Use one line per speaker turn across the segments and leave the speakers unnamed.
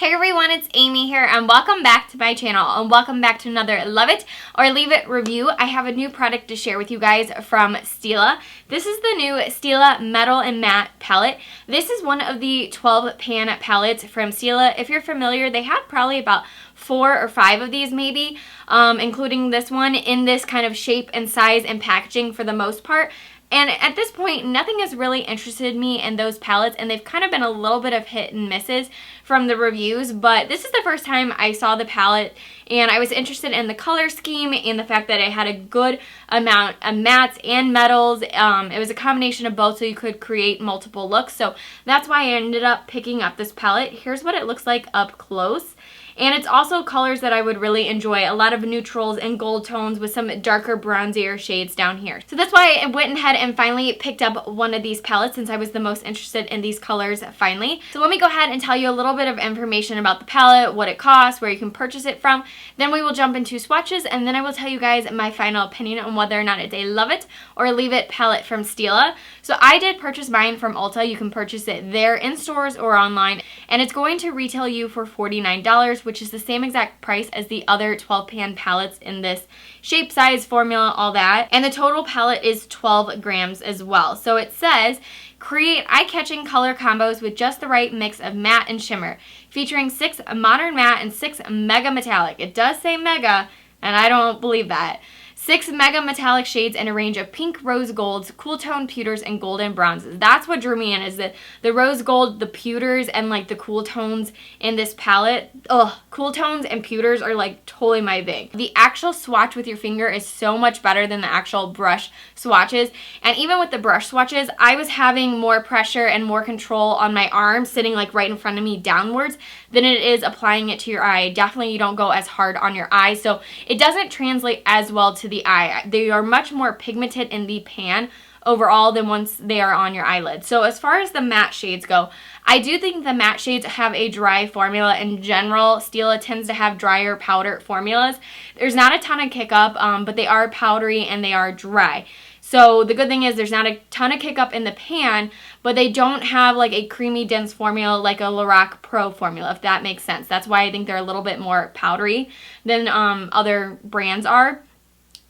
Hey everyone, it's Amy here and welcome back to my channel and welcome back to another Love It or Leave It review. I have a new product to share with you guys from Stila. This is the new Stila Metal and Matte palette. This is one of the 12 pan palettes from Stila. If you're familiar, they have probably about 4 or 5 of these maybe, including this one in this kind of shape and size and packaging for the most part. And at this point, nothing has really interested me in those palettes, and they've kind of been a little bit of hit and misses from the reviews, but this is the first time I saw the palette, and I was interested in the color scheme and the fact that it had a good amount of mattes and metals. It was a combination of both, so you could create multiple looks, so that's why I ended up picking up this palette. Here's what it looks like up close. And it's also colors that I would really enjoy. A lot of neutrals and gold tones with some darker bronzier shades down here. So that's why I went ahead and finally picked up one of these palettes since I was the most interested in these colors finally. So let me go ahead and tell you a little bit of information about the palette, what it costs, where you can purchase it from. Then we will jump into swatches, and then I will tell you guys my final opinion on whether or not it's a love it or leave it palette from Stila. So I did purchase mine from Ulta. You can purchase it there in stores or online, and it's going to retail you for $49, which is the same exact price as the other 12 pan palettes in this shape, size, formula, all that. And the total palette is 12 grams as well. So it says, create eye-catching color combos with just the right mix of matte and shimmer, featuring 6 modern matte and 6 mega metallic. It does say mega, and I don't believe that. 6 mega metallic shades in a range of pink, rose golds, cool tone pewters, and golden bronzes. That's what drew me in, is that the rose gold, the pewters, and like the cool tones in this palette. Ugh, cool tones and pewters are like totally my thing. The actual swatch with your finger is so much better than the actual brush swatches. And even with the brush swatches, I was having more pressure and more control on my arm sitting like right in front of me downwards than it is applying it to your eye. Definitely you don't go as hard on your eye, so it doesn't translate as well to the eye. They are much more pigmented in the pan overall than once they are on your eyelid. So as far as the matte shades go, I do think the matte shades have a dry formula in general. Stila tends to have drier powder formulas. There's not a ton of kick up, but they are powdery and they are dry. So the good thing is there's not a ton of kick up in the pan, but they don't have like a creamy dense formula like a Lorac Pro formula, if that makes sense. That's why I think they're a little bit more powdery than other brands are.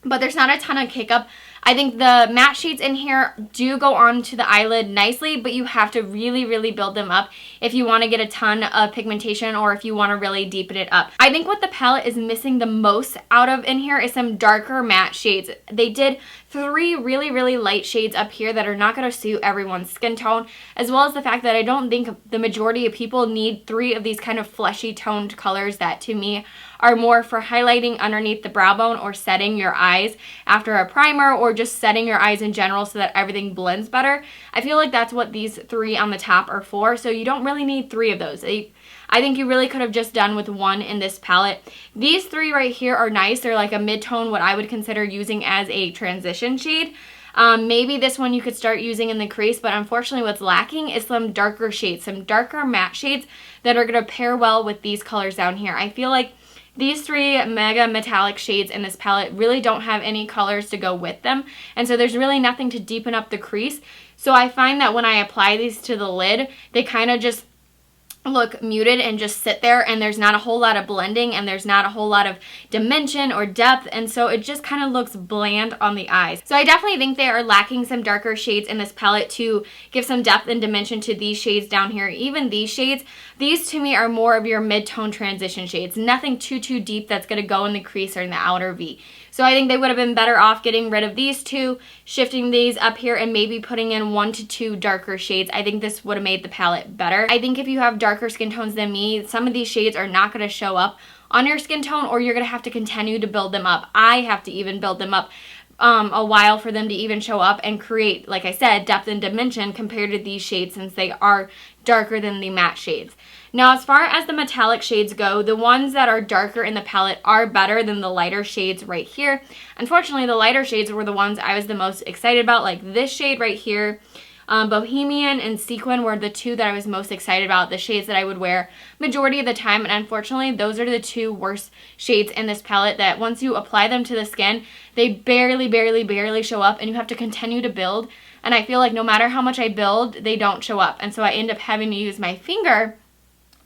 But there's not a ton of kick up. I think the matte shades in here do go onto the eyelid nicely, but you have to really, really build them up if you want to get a ton of pigmentation or if you want to really deepen it up. I think what the palette is missing the most out of in here is some darker matte shades. They did 3 really, really light shades up here that are not going to suit everyone's skin tone, as well as the fact that I don't think the majority of people need 3 of these kind of fleshy toned colors that to me are more for highlighting underneath the brow bone or setting your eyes after a primer or just setting your eyes in general so that everything blends better. I feel like that's what these 3 on the top are for, so you don't really need 3 of those. I think you really could have just done with 1 in this palette. These 3 right here are nice. They're like a mid-tone, what I would consider using as a transition shade. Maybe this one you could start using in the crease, but unfortunately what's lacking is some darker shades, some darker matte shades that are going to pair well with these colors down here. I feel like these 3 mega metallic shades in this palette really don't have any colors to go with them, and so there's really nothing to deepen up the crease. So I find that when I apply these to the lid, they kind of just look muted and just sit there, and there's not a whole lot of blending and there's not a whole lot of dimension or depth, and so it just kind of looks bland on the eyes. So I definitely think they are lacking some darker shades in this palette to give some depth and dimension to these shades down here. Even these shades, these to me are more of your mid-tone transition shades. Nothing too deep that's going to go in the crease or in the outer V. So I think they would have been better off getting rid of these 2, shifting these up here, and maybe putting in 1 to 2 darker shades. I think this would have made the palette better. I think if you have darker skin tones than me, some of these shades are not going to show up on your skin tone, or you're going to have to continue to build them up. I have to even build them up a while for them to even show up and create, like I said, depth and dimension compared to these shades, since they are darker than the matte shades. Now, as far as the metallic shades go, the ones that are darker in the palette are better than the lighter shades right here. Unfortunately, the lighter shades were the ones I was the most excited about, like this shade right here. Bohemian and Sequin were the 2 that I was most excited about, the shades that I would wear majority of the time, and unfortunately, those are the 2 worst shades in this palette that once you apply them to the skin, they barely show up, and you have to continue to build, and I feel like no matter how much I build, they don't show up, and so I end up having to use my finger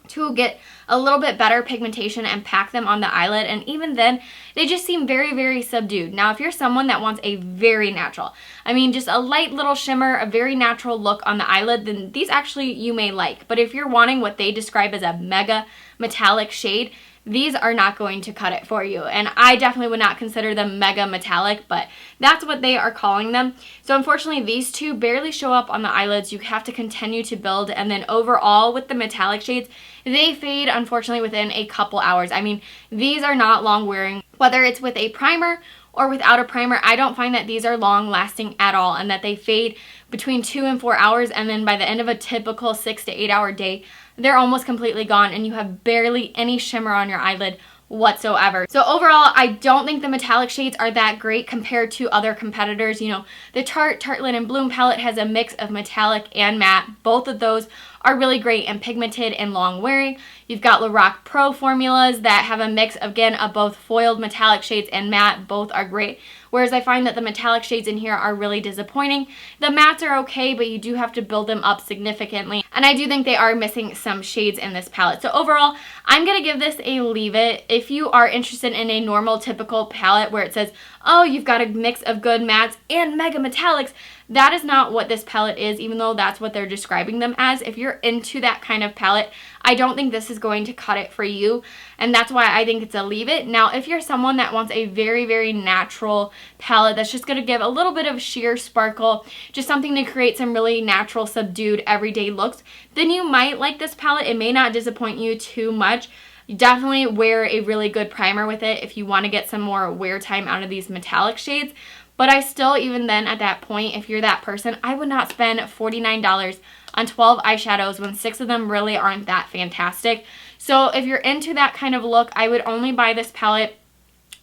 to get a little bit better pigmentation and pack them on the eyelid, and even then they just seem very, very subdued. Now if you're someone that wants a very natural, I mean just a light little shimmer, a very natural look on the eyelid, then these actually you may like. But if you're wanting what they describe as a mega metallic shade, these are not going to cut it for you. And I definitely would not consider them mega metallic, but that's what they are calling them. So unfortunately, these two barely show up on the eyelids. You have to continue to build. And then overall with the metallic shades, they fade, unfortunately, within a couple hours. I mean, these are not long wearing. Whether it's with a primer or without a primer, I don't find that these are long lasting at all, and that they fade between 2 and 4 hours, and then by the end of a typical 6 to 8 hour day, they're almost completely gone and you have barely any shimmer on your eyelid whatsoever. So overall, I don't think the metallic shades are that great compared to other competitors. You know, the Tartelette and Bloom palette has a mix of metallic and matte. Both of those are really great and pigmented and long wearing. You've got Lorac Pro formulas that have a mix, again, of both foiled metallic shades and matte. Both are great. Whereas I find that the metallic shades in here are really disappointing. The mattes are okay, but you do have to build them up significantly. And I do think they are missing some shades in this palette. So overall, I'm going to give this a leave it. If you are interested in a normal, typical palette where it says, oh, you've got a mix of good mattes and mega metallics, that is not what this palette is, even though that's what they're describing them as. If you're into that kind of palette, I don't think this is going to cut it for you, and that's why I think it's a leave it. Now, if you're someone that wants a very, very natural palette that's just going to give a little bit of sheer sparkle, just something to create some really natural, subdued, everyday looks, then you might like this palette. It may not disappoint you too much. You definitely wear a really good primer with it if you want to get some more wear time out of these metallic shades. But I still, even then at that point, if you're that person, I would not spend $49 on 12 eyeshadows when 6 of them really aren't that fantastic. So if you're into that kind of look, I would only buy this palette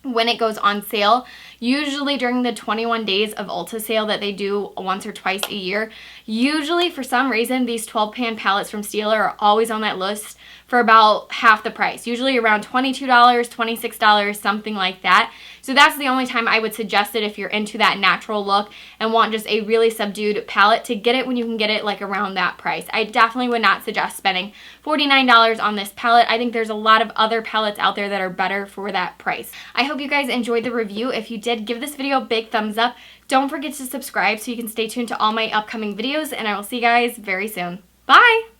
when it goes on sale, usually during the 21 days of Ulta sale that they do once or twice a year. Usually, for some reason, these 12 pan palettes from Stila are always on that list for about half the price, usually around $22, $26, something like that. So that's the only time I would suggest it if you're into that natural look and want just a really subdued palette, to get it when you can get it like around that price. I definitely would not suggest spending $49 on this palette. I think there's a lot of other palettes out there that are better for that price. I hope you guys enjoyed the review. If you did, give this video a big thumbs up. Don't forget to subscribe so you can stay tuned to all my upcoming videos, and I will see you guys very soon. Bye!